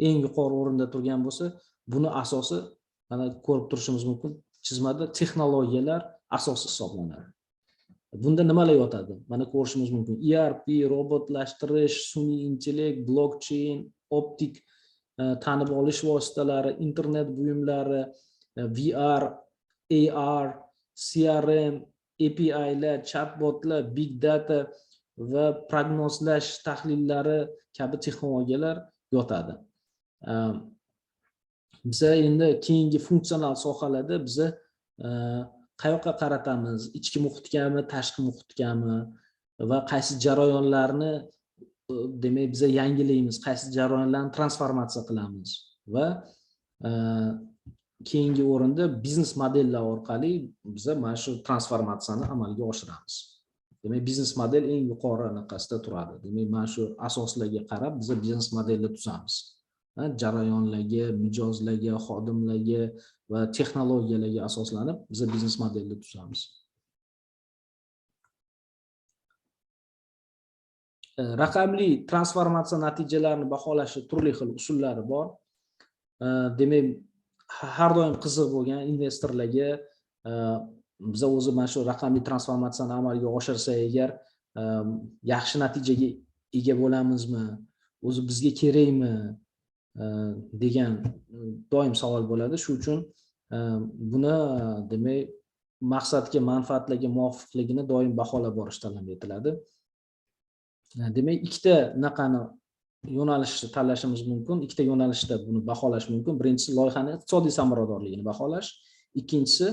eng yuqori o'rinda turgan bo'lsa, buni asosi mana ko'rib turishimiz mumkin. Chizmada texnologiyalar asosi hisoblanadi. Bunda nimalar yotadi? Mana ko'rishimiz mumkin. ERP, robotlashtirish, sun'iy intellekt, blockchain, optik tanib olish vositalari, internet buyumlari, VR, AR, CRM, API'lar, chatbotlar, big data va prognozlash tahlillari kabi texnologiyalar yotadi. Biz endi keyingi funksional sohalarda biz qayoqqa qaratamiz? Ichki muhitgami, tashqi muhitgami va qaysi jarayonlarni demak biz yangilaymiz, qaysi jarayonlarni transformatsiya qilamiz va keyingi o'rinda biznes modellar orqali biz mana shu transformatsiyani amalga oshiramiz. Demak, biznes model eng yuqori anaqasida turadi. Demak, mana shu asoslarga qarab biz biznes modelni tuzamiz. Jarayonlarga, mijozlarga, xodimlarga va texnologiyalarga asoslanib biz biznes modelni tuzamiz. Raqamli transformatsiya natijalarini baholashning turli xil usullari bor. Demak, har doim qiziq bo'lgan investorlarga biz o'zi mana shu raqamli transformatsiyani amalga oshirsa agar yaxshi natijaga ega bo'lamizmi? O'zi bizga kerakmi? degan doim savol bo'ladi. Shu uchun buni demak maqsadga, manfaatlarga muvofiqligini doim baholab borish talab etiladi. Demak, ikkita naqani yo'nalishni tanlashimiz mumkin. Ikkita yo'nalishda buni baholash mumkin. Birinchisi loyihani iqtisodiy samaradorligini baholash, ikkinchisi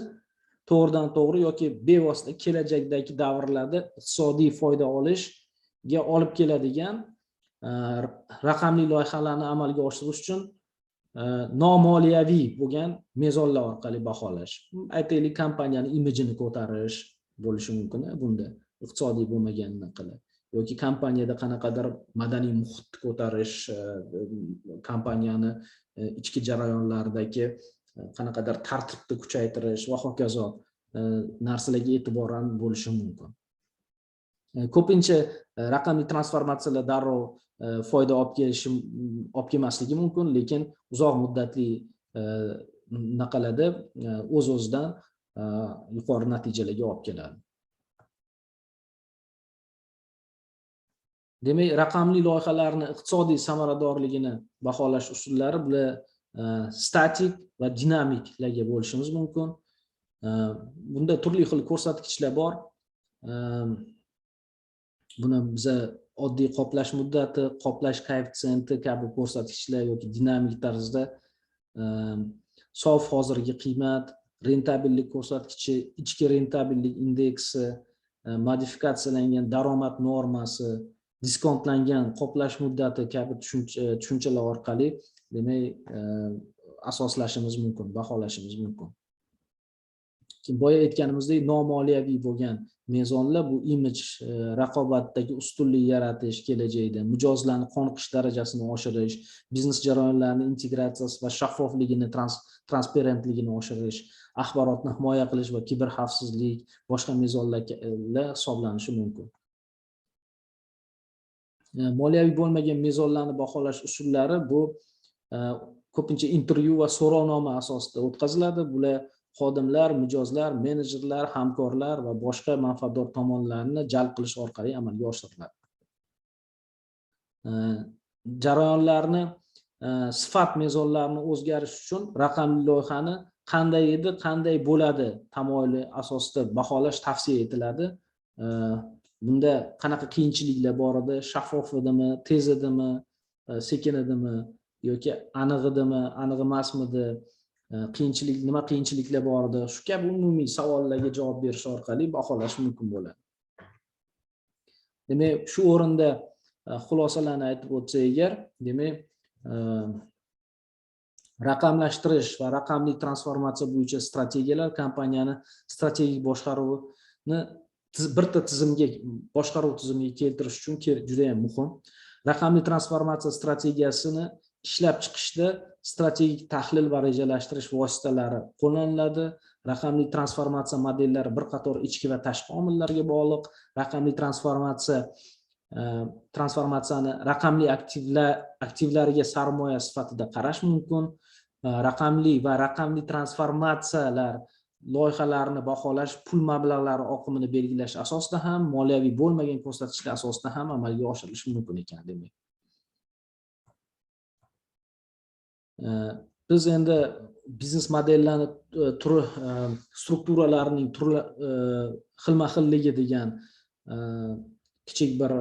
to'g'ridan-to'g'ri yoki bevosita kelajakdagi davrlarda iqtisodiy foyda olishga olib keladigan raqamli loyihalarni amalga oshirish uchun nomoliyaviy bo'lgan mezonlar orqali baholash. Aytaylik, kompaniyani imijini ko'tarish bo'lishi mumkin bunda, iqtisodiy bo'lmagan naqli. Yoki kompaniyada qanaqadir madaniy muhitni ko'tarish, kompaniyani ichki jarayonlaridagi qanaqadir tartibni kuchaytirish va hokazo narsalarga e'tiboran bo'lishi mumkin. Ko'pincha raqamli transformatsiyalar darrov foyda olib kelmasligi mumkin, lekin uzoq muddatli naqalada o'z-o'zidan yuqori natijalarga olib keladi. Demak, raqamli loyihalarni iqtisodiy samaradorligini baholash usullari bular statik va dinamiklarga bo'lishimiz mumkin. Bunda turli xil ko'rsatkichlar bor. Buni biza oddiy qoplash muddati, qoplash koeffitsiyenti kabi ko'rsatkichlar yoki dinamik tarzda sof hozirgi qiymat, rentabillik ko'rsatkichi, ichki rentabillik indeksi, modifikatsiyalangan daromad normasi, diskontlangan qoplash muddati kabi tushunchalar orqali demak asoslashimiz mumkin, baholashimiz mumkin. Boya aytganimizdek, nomoliyaviy bo'lgan mezonlar bu imij, raqobatdagi ustunlik yaratish, kelajakda mijozlarni qoniqish darajasini oshirish, biznes jarayonlarining integratsiyasi va shaffofligini, transparentligini oshirish, axborotni himoya qilish va kiberxavfsizlik boshqa mezonlar hisoblanishi mumkin. Moliyaviy bo'lmagan mezonlarni baholash usullari bu ko'pincha intervyu va so'rovnoma asosida o'tkaziladi. Bular xodimlar, mijozlar, menejerlar, hamkorlar va boshqa manfaatdor tomonlarni jalb qilish orqali amalga oshiriladi. Jarayonlarni sifat mezonlarini o'zgarish uchun raqamli loyihani qanday edi, qanday bo'ladi tamoyili asosida baholash tavsiya etiladi. Bunda qanaqa qiyinchiliklar bor edi, shaffof edimi, tez edimi, sekin edimi yoki aniq edimi, aniq emasmidi, nima qiyinchiliklar bor edi, shu kabi umumiy savollarga javob berish orqali baholash mumkin bo'ladi. Demak, shu o'rinda xulosalarni aytib o'tsak agar, demak, raqamlashtirish va raqamli transformatsiya bo'yicha strategiyalar kompaniyani strategik boshqaruvni birta tizimga, boshqaruv tizimiga keltirish uchun juda ham muhim. Raqamli transformatsiya strategiyasini ishlab chiqishda strategik tahlil va rejalashtirish vositalari qo'llaniladi. Raqamli transformatsiya modellari bir qator ichki va tashqi omillarga bog'liq. Raqamli transformatsiyani raqamli aktivlariga sarmoya sifatida qarash mumkin. Raqamli va raqamli transformatsiyalar loyihalarini baholash pul mablag'lari oqimini belgilash asosida ham, moliyaviy bo'lmagan ko'rsatkichlar asosida ham amalga oshirilishi mumkin ekan demak. Biz endi biznes modellarni turi, strukturalarining turli xilma-xilligi degan kichik bir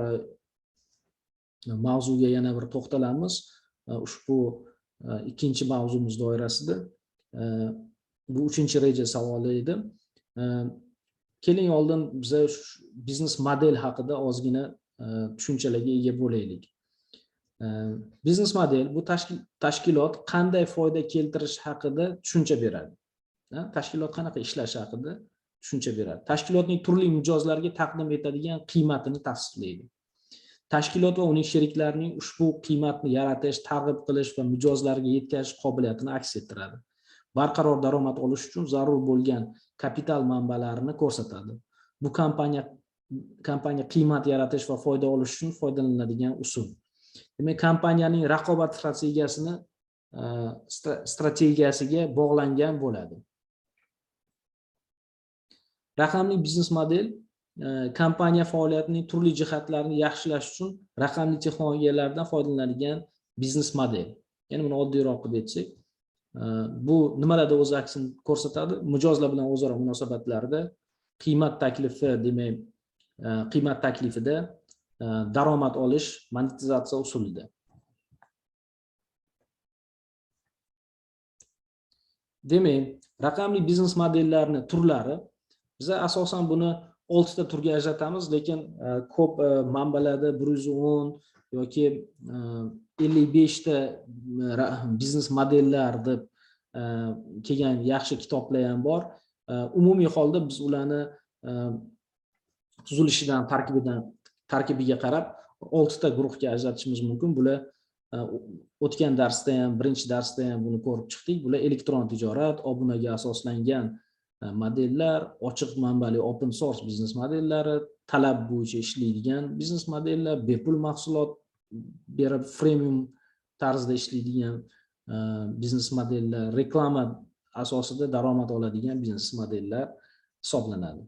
mavzuga yana bir to'xtalamiz. Ushbu ikkinchi mavzumiz doirasida. Bu 3-reja savoli edi. Keling oldin biz biznes model haqida ozgina tushunchalarga ega bo'laylik. Biznes model bu tashkilot qanday foyda keltirish haqida tushuncha beradi. Tashkilot qanaqa ishlashi haqida tushuncha beradi. Tashkilotning turli mijozlarga taqdim etadigan qiymatini tasdiqlaydi. Tashkilot va uning sheriklarining ushbu qiymatni yaratish, targ'ib qilish va mijozlarga yetkazish qobiliyatini aks ettiradi. Barqaror daromad olish uchun zarur bo'lgan kapital manbalarini ko'rsatadi. Bu kompaniya qiymat yaratish va foyda olish uchun foydalaniladigan usul. Demak, kompaniyaning raqobat strategiyasiga bog'langan bo'ladi. Raqamli biznes model kompaniya faoliyatining turli jihatlarini yaxshilash uchun raqamli texnologiyalardan foydalanadigan biznes model. Ya'ni buni oddiyroq qilib aytsak, bu nimalarda o'z aksini ko'rsatadi? Mijozlar bilan o'zaro munosabatlarda qiymat taklifi, demak, qiymat taklifida, daromad olish monetizatsiya usulida. Demak, raqamli biznes modellarini turlari, biz asosan buni 6 ta turga ajratamiz, lekin ko'p manbalarda 110 yoki 55 ta biznes modellar deb kelgan yaxshi kitoblar ham bor. Umumiy holda biz ularni tuzilishidan, tarkibiga qarab 6 ta guruhga ajratishimiz mumkin. Bular o'tgan darsda ham, birinchi darsda ham buni ko'rib chiqdik. Bular elektron tijorat, obunaga asoslangan modellar, ochiq manbali open source biznes modellari, talab bo'yicha ishlaydigan biznes modellar, bepul mahsulot berib freemium tarzda ishlaydigan biznes modellar, reklama asosida daromad oladigan biznes modellar hisoblanadi.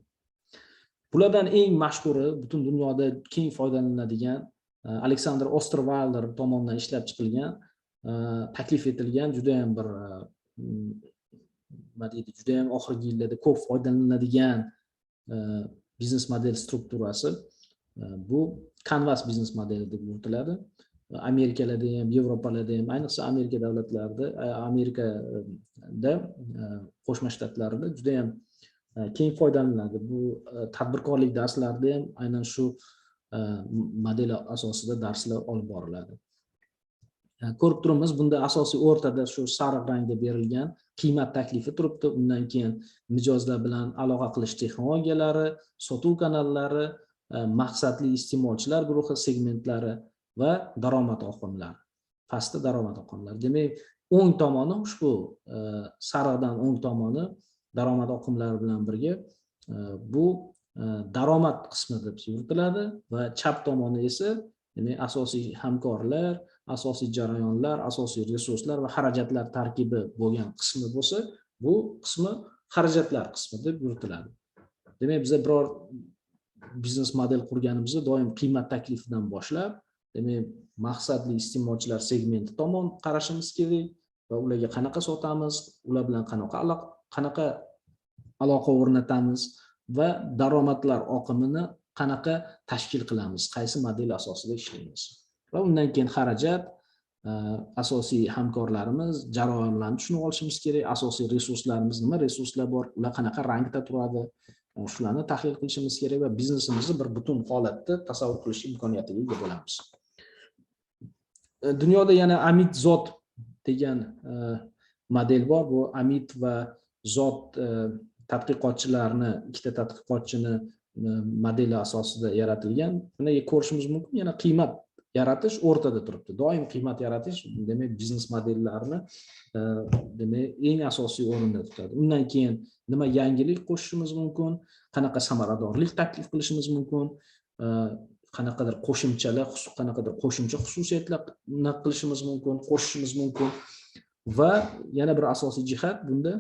Bulardan eng mashhuri, butun dunyoda keng foydalaniladigan, Alexander Osterwalder tomonidan ishlab chiqilgan, taklif etilgan juda ham bir juda ham oxirgi yillarda ko'p foydalaniladigan biznes model strukturasi bu Canvas biznes modeli deb yuritiladi. Amerikalarda ham, Yevropalarda ham, ayniqsa Amerika davlatlarida, Amerikada, Qo'shma Shtatlarida juda ham keng foydalaniladi. Bu tadbirkorlik darslarida ham aynan shu model asosida darslar olib boriladi. Ko'rib turibmiz, bunda asosiy o'rtada shu sariq rangda berilgan qiymat taklifi turibdi. Undan keyin mijozlar bilan aloqa qilish texnologiyalari, sotuv kanallari, maqsadli iste'molchilar guruhi segmentlari va daromad oqimlari. Pastda daromad oqimlari. Demak, o'ng tomoni ushbu sariqdan o'ng tomoni daromad oqimlari bilan birga bu daromad qismi deb yuritiladi va chap tomoni esa, demak, asosiy hamkorlar, asosiy jarayonlar, asosiy resurslar va xarajatlar tarkibi bo'lgan qismi bo'lsa, bu qismi xarajatlar qismi deb yuritiladi. Demak, biz biror biznes model qurganimizda doim qiymat taklifidan boshlab, demak, maqsadli iste'molchilar segmenti tomon qarashimiz kerak va ularga qanaqa sotamiz, ular bilan qanaqa aloqa o'rnatamiz va daromadlar oqimini qanaqa tashkil qilamiz, qaysi model asosida ishlaymiz. Va undan keyin xarajat, asosiy hamkorlarimiz, jarayonlarni tushunib olishimiz kerak, asosiy resurslarimiz nima, resurslar bor, ular qanaqa rangda turadi, shularni tahlil qilishimiz kerak va biznesimizni bir butun holatda tasavvur qilish imkoniyatiga ega bo'lamiz. Dunyoda yana Amit Zot degan model bor. Bu Amit va Zot tadqiqotchilarni, ikkita tadqiqotchini modeli asosida yaratilgan. Buni ko'rishimiz mumkin. Yana qiymat yaratish o'rtada turibdi. Doim qiymat yaratish, demak, biznes modellarini demak, eng asosiy o'rinda tutadi. Undan keyin nima yangilik qo'shishimiz mumkin, qanaqa samaradorlik taklif qilishimiz mumkin, qanaqadir qo'shimcha xususiyatlar qilishimiz mumkin, qo'shishimiz mumkin va yana bir asosiy jihat bunda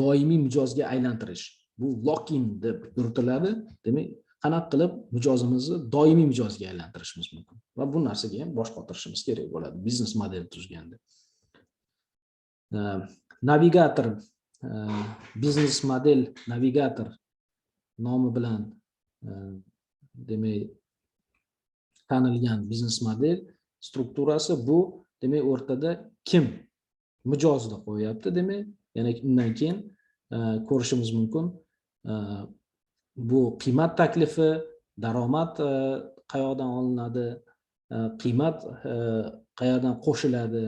doimiy mijozga aylantirish. Bu lock-in deb yuritiladi. Demak, qanaqa qilib mijozimizni doimiy mijozga aylantirishimiz mumkin va bu narsaga ham bosh qotirishimiz kerak bo'ladi biznes model tuzganda. Navigator, biznes model navigator nomi bilan demak tanilgan biznes model strukturasi bu, demak, o'rtada kim mijozni qo'yapti, demak, yana undan keyin ko'rishimiz mumkin. Bu qiymat taklifi, daromad qayoqdan olinadi, qiymat qayerdan qo'shiladi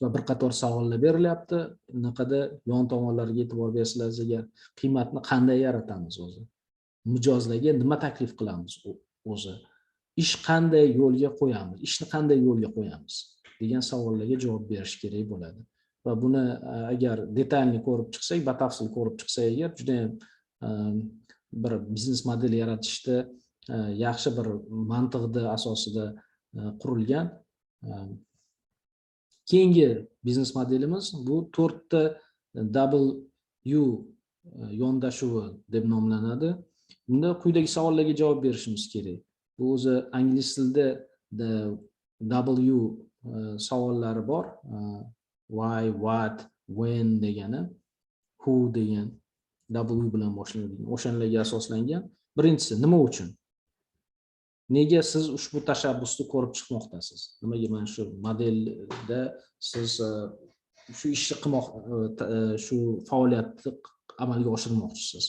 va bir qator savollar berilyapti. Bunaqada yon tomonlarga e'tibor bersalaringiz agar, qiymatni qanday yaratamiz o'zi? Mijozlarga nima taklif qilamiz o'zi? Ish qanday yo'lga qo'yamiz? Ishni qanday yo'lga qo'yamiz degan savollarga javob berish kerak bo'ladi. Va buni agar detalni ko'rib chiqsak, batafsil ko'rib chiqsak agar, juda ham bir biznes model yaratishda yaxshi bir mantiqda asosida qurilgan. Keyingi biznes modelimiz bu 4 ta W yondashuvi deb nomlanadi. Bunda quyidagi savollarga javob berishimiz kerak. Bu o'zi ingliz tilida W savollari bor. Why, what, when degani, who degan, W bilan boshlanadigan, o'shalarga asoslangan. Birinchisi, nima uchun? Nega siz ushbu tashabbusni ko'rib chiqmoqdasiz? Nimaga mana shu modelda siz shu ishni shu faoliyatni amalga oshirmoqchisiz?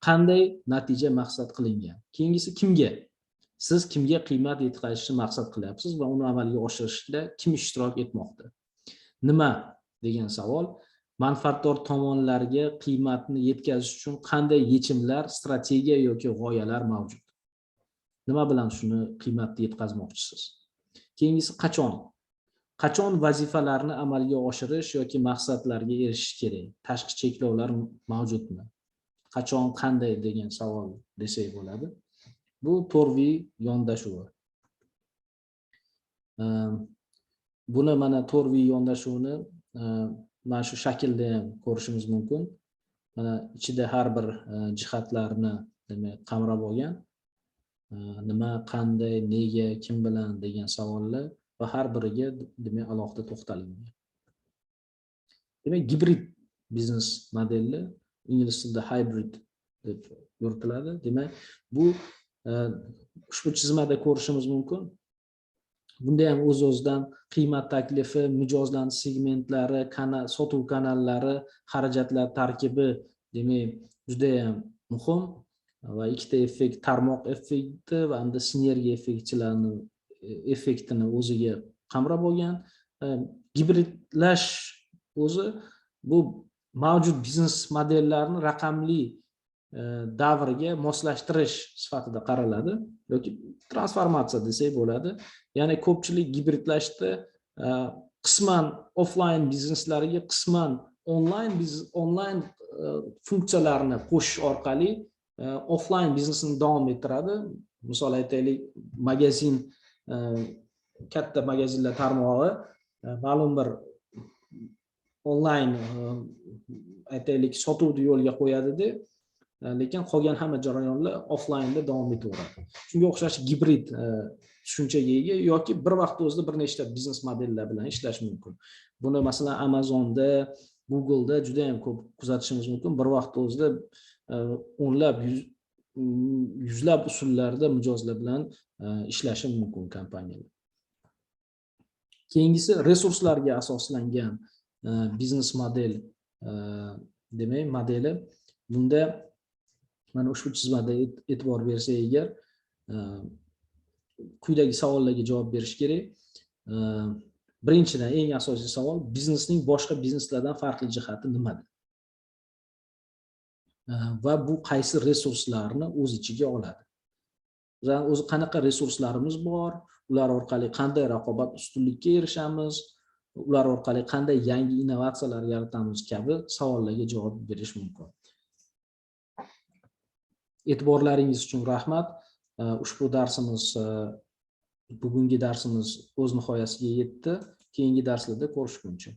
Qanday natija maqsad qilingan? Keyingisi kimga? Siz kimga qiymat yetkazishni maqsad qilyapsiz va uni amalga oshirishda kim ishtirok etmoqda? Nima degan savol, manfaatdor tomonlarga qiymatni yetkazish uchun qanday yechimlar, strategiya yoki g'oyalar mavjud? Nima bilan shuni qiymatni yetkazmoqchisiz? Keyingisi qachon? Qachon vazifalarni amalga oshirish yoki maqsadlarga erishish kerak? Tashqi cheklovlar mavjudmi? Qachon, qanday degan savol desak bo'ladi. Bu 4V yondashuvi. Buni mana 4V yondashuvini mana shu shaklda ham ko'rishimiz mumkin. Mana ichida har bir jihatlarni demak qamrab olgan. Nima, qanday, nega, kim bilan degan savollar va har biriga demak alohida to'xtalingan. Demak, gibrid biznes modeli ingliz tilida hybrid deb yuritiladi. Demak, bu ushbu chizmada ko'rishimiz mumkin. Bunda ham o'z-o'zidan qiymat taklifi, mijozlanish segmentlari, sotuv kanallari, xarajatlar tarkibi demak juda ham muhim va ikkita effekt, tarmoq effekti va hamda sinergiya effektini o'ziga qamrab olgan. Gibridlash o'zi bu mavjud biznes modellarni raqamli davriga moslashtirish sifatida qaraladi yoki transformatsiya desak bo'ladi. Ya'ni ko'pchilik gibridlashda qisman offline bizneslariga, qisman onlayn funksiyalarni qo'shish orqali offline biznesini davom ettiradi. Misol aytaylik, magazin, katta magazinlar tarmog'i ma'lum bir onlayn aytaylik sotuvni yo'lga qo'yadi-da, lekin qolgan hamma jarayonlar offlaynda davom etaveradi. Shunga o'xshash gibrid tushunchaga ega yoki bir vaqt o'zida bir nechta biznes modellar bilan ishlash mumkin. Buni masalan Amazonda, Google'da juda ham ko'p kuzatishimiz mumkin. Bir vaqt o'zida o'nlab, yuzlab usullarda mijozlar bilan ishlashi mumkin kompaniyalar. Keyingisi resurslarga asoslangan biznes model demak modeli. Bunda mana ushbu chizmada e'tibor bersak agar quyidagi savollarga javob berish kerak. Birinchidan eng asosiy savol, biznesning boshqa bizneslardan farqli jihati nimada? Va bu qaysi resurslarni o'z ichiga oladi? Bizning o'zi qanaqa resurslarimiz bor? Ular orqali qanday raqobat ustunlikka erishamiz? Ular orqali qanday yangi innovatsiyalar yaratamiz kabi savollarga javob berish mumkin. E'tiborlaringiz uchun rahmat. Ushbu darsimiz, bugungi darsimiz o'z nihoyasiga yetdi. Keyingi darslarda ko'rishguncha.